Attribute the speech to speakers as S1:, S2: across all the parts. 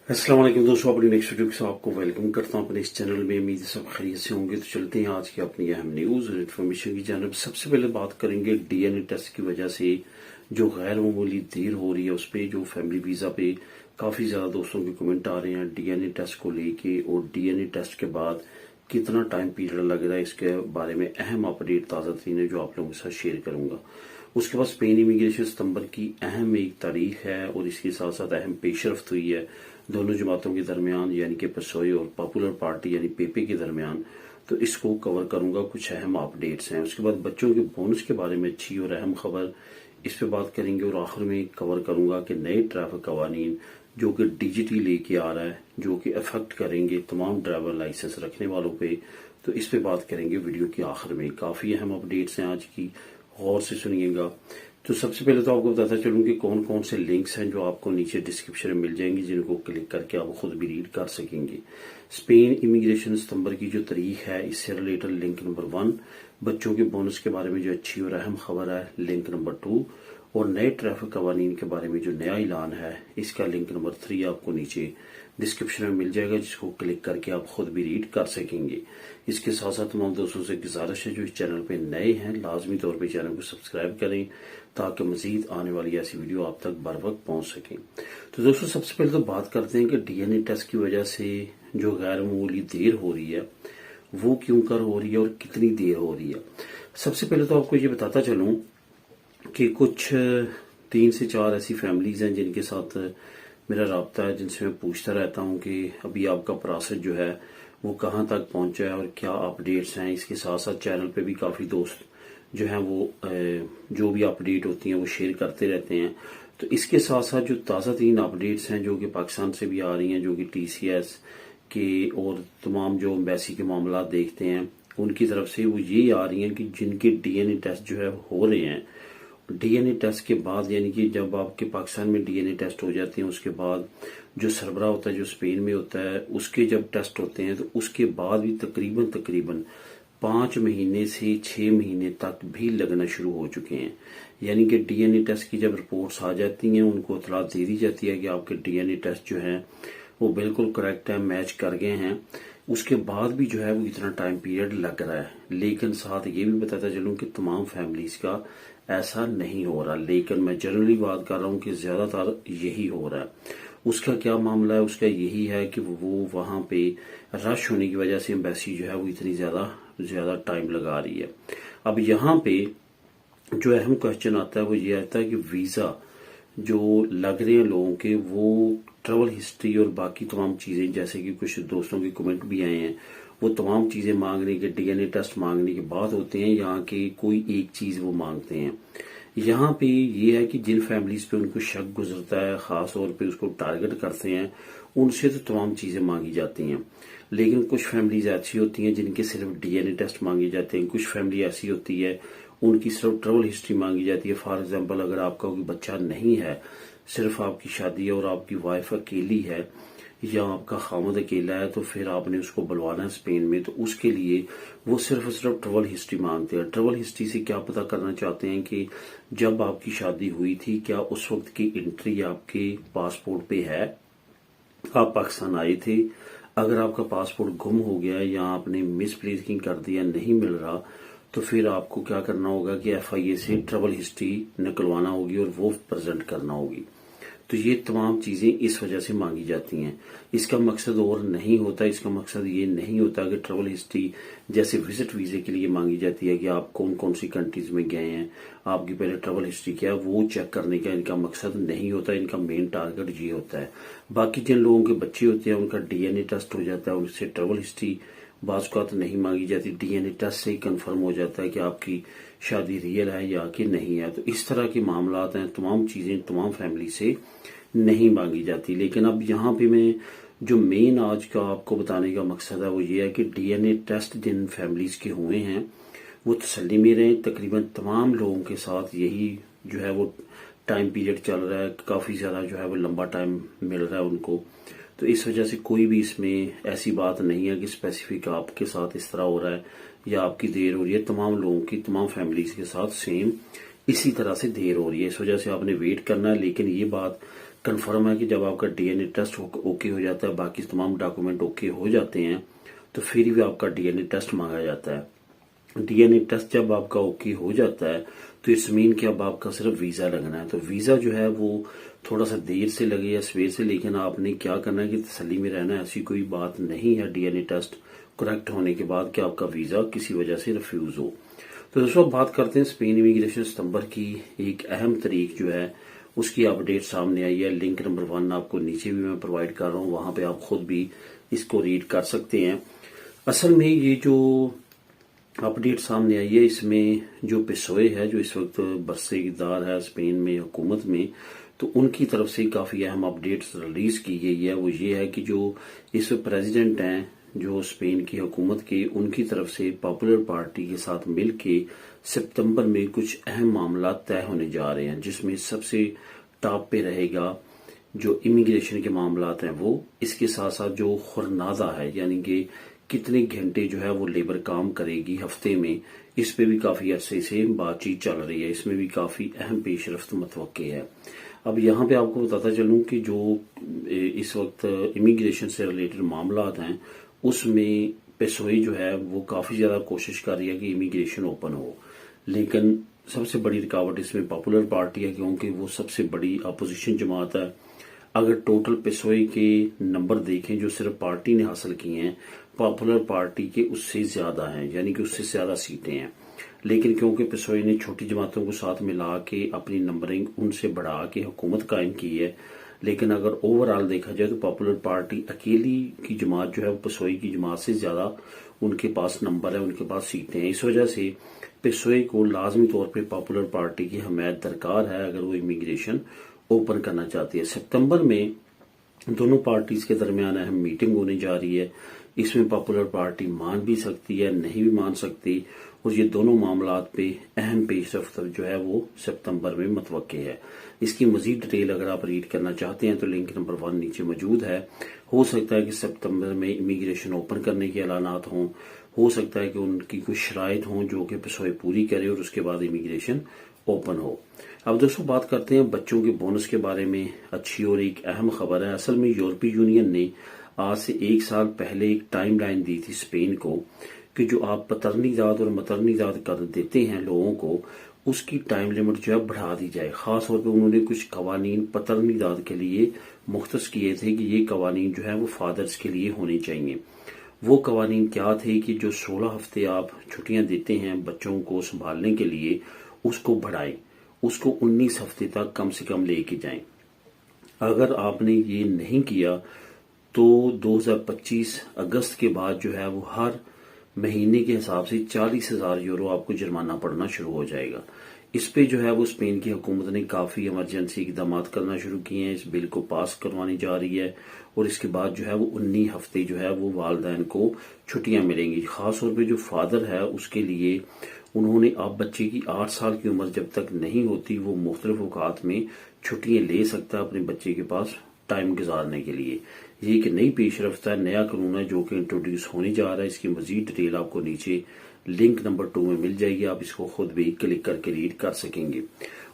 S1: अस्सलाम वालेकुम दोस्तों, अपनी नेक्स्ट वीडियो के साथ आपको वेलकम करता हूं अपने इस चैनल में। उम्मीद है सब खैरियत से होंगे। तो चलते हैं आज की अपनी अहम न्यूज़ और इन्फॉर्मेशन की जानब। सबसे पहले बात करेंगे डीएनए टेस्ट की वजह से जो गैर मामूली देर हो रही है उस पर, जो फैमिली वीज़ा पे काफ़ी ज़्यादा दोस्तों के कमेंट आ रहे हैं डीएनए टेस्ट को लेके, और डीएनए टेस्ट के बाद कितना टाइम पीरियड लग रहा है, इसके बारे में अहम अपडेट ताज़ा तरीन है जो आप लोगों के साथ शेयर करूंगा। उसके बाद स्पेन इमिग्रेशन सितंबर की अहम एक तारीख है और इसके साथ साथ अहम पेशरफ्त हुई है दोनों जमातों के दरमियान, यानी कि पसोए और पॉपुलर पार्टी यानी पेपे के दरमियान। तो इसको कवर करूंगा, कुछ अहम अपडेट्स हैं। उसके बाद बच्चों के बोनस के बारे में अच्छी और अहम खबर, इस पे बात करेंगे। और आखिर में कवर करूंगा कि नए ट्रैफिक कवानीन जो कि डीजीटी लेके आ रहा है, जो कि अफेक्ट करेंगे तमाम ड्राइवर लाइसेंस रखने वालों पे। तो इस पे बात करेंगे वीडियो के आखिर में। काफी अहम अपडेट्स हैं आज की, गौर से सुनिएगा। तो सबसे पहले तो आपको बताता चलूं कि कौन कौन से लिंक्स हैं जो आपको नीचे डिस्क्रिप्शन में मिल जाएंगे, जिनको क्लिक करके आप खुद भी रीड कर सकेंगे। स्पेन इमिग्रेशन सितंबर की जो तारीख है, इससे रिलेटेड लिंक नंबर 1, बच्चों के बोनस के बारे में जो अच्छी और अहम खबर है लिंक नंबर 2, और नए ट्रैफिक कवानीन के बारे में जो नया ऐलान है इसका लिंक नंबर 3 आपको नीचे डिस्क्रिप्शन में मिल जाएगा, जिसको क्लिक करके आप खुद भी रीड कर सकेंगे। इसके साथ साथ तमाम दोस्तों से गुजारिश है जो इस चैनल पे नए हैं, लाजमी तौर पे चैनल को सब्सक्राइब करें ताकि मजीद आने वाली ऐसी वीडियो आप तक बर वक्त पहुंच सकें। तो दोस्तों सबसे पहले तो बात करते हैं कि डीएनए टेस्ट की वजह से जो गैर मामूली देर हो रही है वो क्यों कर हो रही है और कितनी देर हो रही है। सबसे पहले तो आपको ये बताता चलूं कि कुछ 3 से 4 ऐसी फैमिलीज हैं जिनके साथ मेरा राब्ता है, जिनसे मैं पूछता रहता हूं कि अभी आपका प्रोसेस जो है वो कहाँ तक पहुंचा है और क्या अपडेट्स हैं। इसके साथ साथ चैनल पे भी काफ़ी दोस्त जो हैं वो जो भी अपडेट होती हैं वो शेयर करते रहते हैं। तो इसके साथ साथ जो ताज़ा तीन अपडेट्स हैं जो कि पाकिस्तान से भी आ रही हैं, जो कि टीसीएस के और तमाम जो एम्बेसी के मामला देखते हैं उनकी तरफ से, वो ये आ रही हैं कि जिनके डीएनए टेस्ट जो है हो रहे हैं, डीएनए टेस्ट के बाद, यानी कि जब आपके पाकिस्तान में डीएनए टेस्ट हो जाते हैं उसके बाद जो सरबरा होता है जो स्पेन में होता है उसके जब टेस्ट होते हैं तो उसके बाद भी तकरीबन 5 महीने से 6 महीने तक भी लगना शुरू हो चुके हैं। यानी कि डीएनए टेस्ट की जब रिपोर्ट्स आ जाती हैं उनको इतला दे दी जाती है कि आपके डीएनए टेस्ट जो है वो बिल्कुल करेक्ट है, मैच कर गए हैं। उसके बाद भी जो है वो इतना टाइम पीरियड लग रहा है। लेकिन साथ ये भी बताता चलूं कि तमाम फैमिलीज का ऐसा नहीं हो रहा, लेकिन मैं जनरली बात कर रहा हूँ कि ज्यादातर यही हो रहा है। उसका क्या मामला है? उसका यही है कि वो वहां पे रश होने की वजह से एम्बेसी जो है वो इतनी ज्यादा टाइम लगा रही है। अब यहाँ पे जो अहम क्वेश्चन आता है वो ये आता है कि वीजा जो लग रहे हैं लोगों के, वो ट्रेवल हिस्ट्री और बाकी तमाम चीजें, जैसे कि कुछ दोस्तों के कमेंट भी आए हैं, वो तमाम चीजें मांगने के, डीएनए टेस्ट मांगने के बाद होते हैं। यहाँ के कोई एक चीज वो मांगते हैं। यहाँ पे ये है कि जिन फैमिलीज पे उनको शक गुजरता है, खास तौर पे उसको टारगेट करते हैं, उनसे तो तमाम चीजें मांगी जाती हैं। लेकिन कुछ फैमिलीज ऐसी होती हैं जिनके सिर्फ डीएनए टेस्ट मांगे जाते हैं। कुछ फैमिली ऐसी होती है उनकी सिर्फ ट्रेवल हिस्ट्री मांगी जाती है। फॉर एग्जाम्पल, अगर आपका कोई बच्चा नहीं है, सिर्फ आपकी शादी है और आपकी वाइफ अकेली है या आपका खामद अकेला है, तो फिर आपने उसको बुलवाना है स्पेन में, तो उसके लिए वो सिर्फ ट्रेवल हिस्ट्री मांगते हैं। ट्रेवल हिस्ट्री से क्या पता करना चाहते हैं कि जब आपकी शादी हुई थी क्या उस वक्त की एंट्री आपके पासपोर्ट पे है, आप पाकिस्तान आए थे। अगर आपका पासपोर्ट गुम हो गया या आपने मिसप्लेसिंग कर दिया, नहीं मिल रहा, तो फिर आपको क्या करना होगा कि एफआईए से ट्रेवल हिस्ट्री निकलवाना होगी और वो प्रेजेंट करना होगी। तो ये तमाम चीजें इस वजह से मांगी जाती हैं। इसका मकसद और नहीं होता, इसका मकसद ये नहीं होता कि ट्रेवल हिस्ट्री जैसे विजिट वीजे के लिए मांगी जाती है कि आप कौन कौन सी कंट्रीज में गए हैं, आपकी पहले ट्रेवल हिस्ट्री क्या है, वो चेक करने का इनका मकसद नहीं होता। इनका मेन टारगेट ये होता है। बाकी जिन लोगों के बच्चे होते हैं उनका डीएनए टेस्ट हो जाता है, उनसे ट्रेवल हिस्ट्री बाज़ औक़ात नहीं मांगी जाती। डीएनए टेस्ट से ही कंफर्म हो जाता है कि आपकी शादी रियल है या कि नहीं है। तो इस तरह के मामला हैं, तमाम चीजें तमाम फैमिली से नहीं मांगी जाती। लेकिन अब यहाँ पे मैं जो मेन आज का आपको बताने का मकसद है वो ये है कि डीएनए टेस्ट जिन फैमिलीज के हुए हैं वो तसल्ली में रहे। तकरीबन तमाम लोगों के साथ यही जो है वो टाइम पीरियड चल रहा है, काफी ज्यादा जो है वो लंबा टाइम मिल रहा है उनको। तो इस वजह से कोई भी इसमें ऐसी बात नहीं है कि स्पेसिफिक आपके साथ इस तरह हो रहा है या आपकी देर हो रही है। तमाम लोगों की, तमाम फैमिलीज के साथ सेम इसी तरह से देर हो रही है। इस वजह से आपने वेट करना है, लेकिन ये बात कंफर्म है कि जब आपका डीएनए टेस्ट ओके हो जाता है, बाकी तमाम डॉक्यूमेंट ओके हो जाते हैं, तो फिर भी आपका डीएनए टेस्ट मांगा जाता है। डीएनए टेस्ट जब आपका ओके हो जाता है तो इट्स मीन कि अब आपका सिर्फ वीजा लगना है। तो वीजा जो है वो थोड़ा सा देर से लगे या सवेर से, लेकिन आपने क्या करना है कि तसल्ली में रहना है। ऐसी कोई बात नहीं है डीएनए टेस्ट करेक्ट होने के बाद कि आपका वीजा किसी वजह से रिफ्यूज हो। तो दोस्तों बात करते हैं स्पेन इमिग्रेशन सितंबर की एक अहम तारीख जो है उसकी अपडेट सामने आई है। लिंक नंबर 1 आपको नीचे भी मैं प्रोवाइड कर रहा हूँ, वहां पे आप खुद भी इसको रीड कर सकते हैं। असल में ये जो अपडेट सामने आई है, इसमें जो पिसोए है, जो इस वक्त बरसेदार है स्पेन में हुकूमत में, तो उनकी तरफ से काफी अहम अपडेट्स रिलीज की गई है। वो ये है कि जो इस प्रेसिडेंट हैं जो स्पेन की हुकूमत के, उनकी तरफ से पॉपुलर पार्टी के साथ मिलके सितंबर में कुछ अहम मामला तय होने जा रहे हैं, जिसमें सबसे टॉप पे रहेगा जो इमिग्रेशन के मामलात हैं वो। इसके साथ साथ जो खुरनादा है, यानी कि कितने घंटे जो है वो लेबर काम करेगी हफ्ते में, इस पे भी काफी अरसे से बातचीत चल रही है। इसमें भी काफी अहम पेशरफ्त मुतवक्के है। अब यहाँ पे आपको बताता चलूं कि जो इस वक्त इमिग्रेशन से रिलेटेड मामलात हैं उसमें पेसोई जो है वो काफी ज्यादा कोशिश कर रही है कि इमिग्रेशन ओपन हो, लेकिन सबसे बड़ी रुकावट इसमें पॉपुलर पार्टी है, क्योंकि वो सबसे बड़ी अपोजिशन जमात है। अगर टोटल पेसोई के नंबर देखें जो सिर्फ पार्टी ने हासिल किए हैं, पॉपुलर पार्टी के उससे ज्यादा हैं, यानी कि उससे ज्यादा सीटें हैं। लेकिन क्योंकि पेसोई ने छोटी जमातों को साथ मिला के अपनी नंबरिंग उनसे बढ़ा के हुकूमत कायम की है, लेकिन अगर ओवरऑल देखा जाए तो पॉपुलर पार्टी अकेली की जमात जो है वो पेसोई की जमात से ज्यादा उनके पास नंबर है, उनके पास सीटें हैं। इस वजह से पेसोई को लाजमी तौर पे पॉपुलर पार्टी की हमायत दरकार है अगर वो इमिग्रेशन ओपन करना चाहती है। सितंबर में दोनों पार्टीज के दरमियान अहम मीटिंग होने जा रही है। इसमें पॉपुलर पार्टी मान भी सकती है, नहीं भी मान सकती, और ये दोनों मामलात पे अहम पेशरफ्त जो है वो सितंबर में मुतवक्के है। इसकी मजीद डिटेल अगर आप रीड करना चाहते हैं तो लिंक नंबर 1 नीचे मौजूद है। हो सकता है कि सितंबर में इमिग्रेशन ओपन करने के ऐलानात हों, हो सकता है कि उनकी कुछ शराइत हों जो कि पेसोई पूरी करे और उसके बाद इमिग्रेशन ओपन हो। अब दोस्तों बात करते हैं बच्चों के बोनस के बारे में। अच्छी और एक अहम खबर है। असल में यूरोपीय यूनियन ने आज से 1 साल पहले एक टाइम लाइन दी थी स्पेन को कि जो आप पतरनीदाद और मतरनीदाद कर देते हैं लोगों को, उसकी टाइम लिमिट जो है बढ़ा दी जाए। खास तौर पे उन्होंने कुछ कवानीन पतरनीदाद के लिए मुख्तस किए थे कि ये कवानीन जो है वो फादर्स के लिए होने चाहिए। वो कवानीन क्या थे कि जो 16 हफ्ते आप छुट्टियां देते हैं बच्चों को संभालने के लिए, उसको बढ़ाएं, उसको 19 हफ्ते तक कम से कम लेके जाएं। अगर आपने ये नहीं किया तो 2025 अगस्त के बाद जो है वो हर महीने के हिसाब से 40,000 यूरो आपको जुर्माना पड़ना शुरू हो जाएगा। इस पे जो है वो स्पेन की हुकूमत ने काफी इमरजेंसी इकदाम करना शुरू किए हैं। इस बिल को पास करवानी जा रही है और इसके बाद जो है वो 19 हफ्ते जो है वो वालिदैन को छुट्टियां मिलेंगी। खास तौर पे जो फादर है उसके लिए उन्होंने अब बच्चे की 8 साल की उम्र जब तक नहीं होती वो मुख्तलिफ औकात में छुट्टियां ले सकता है अपने बच्चे के पास टाइम गुजारने के लिए। ये एक नई पेशरफ्त है, नया कानून है जो कि इंट्रोड्यूस होने जा रहा है। इसकी मजीद डिटेल आपको नीचे लिंक नंबर 2 में मिल जाएगी, आप इसको खुद भी क्लिक करके रीड कर सकेंगे।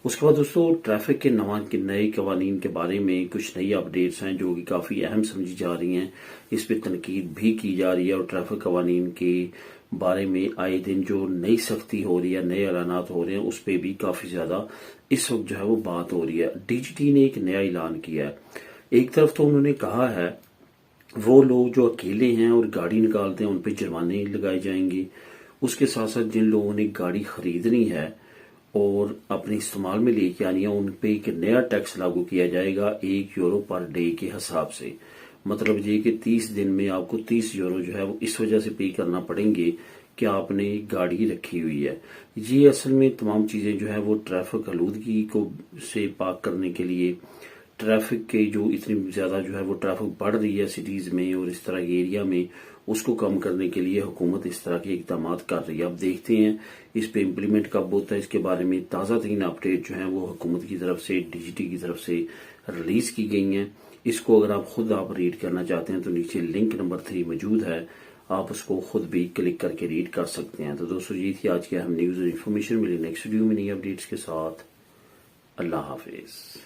S1: उसके बाद दोस्तों ट्रैफिक के नए कवानीन के बारे में कुछ नई अपडेट्स हैं जो कि काफी अहम समझी जा रही हैं। इस पे तनकीद भी की जा रही है और ट्रैफिक कवानीन के बारे में आए दिन जो नई सख्ती हो रही है, नए ऐलानात हो रहे हैं, उस पे भी काफी ज्यादा इस वक्त जो है वो बात हो रही है। डीजीटी ने एक नया ऐलान किया है। एक तरफ तो उन्होंने कहा है वो लोग जो अकेले हैं और गाड़ी निकालते हैं उन पे जुर्माने लगाए जाएंगे। उसके साथ साथ जिन लोगों ने गाड़ी खरीदनी है और अपने इस्तेमाल में लेके आनी है उन पे एक नया टैक्स लागू किया जाएगा 1 यूरो पर डे के हिसाब से। मतलब ये कि 30 दिन में आपको 30 यूरो जो है वो इस वजह से पे करना पड़ेंगे कि आपने गाड़ी रखी हुई है। ये असल में तमाम चीजें जो है वो ट्रैफिक आलूदगी को से पाक करने के लिए, ट्रैफिक के जो इतनी ज्यादा जो है वो ट्रैफिक बढ़ रही है सिटीज में और इस तरह के एरिया में, उसको कम करने के लिए हुकूमत इस तरह के इकदाम कर रही है। अब देखते हैं इस पे इम्प्लीमेंट कब होता है। इसके बारे में ताज़ा तरीन अपडेट जो है वो हुकूमत की तरफ से, डीजीटी की तरफ से रिलीज की गई हैं। इसको अगर आप खुद रीड करना चाहते हैं तो नीचे लिंक नंबर 3 मौजूद है, آپ اس کو خود بھی کلک کر کے ریڈ کر سکتے ہیں. تو دوستو یہ تھی آج کی اہم نیوز اور انفارمیشن. ملی نیکسٹ ویڈیو میں نئی اپڈیٹس کے ساتھ. اللہ حافظ.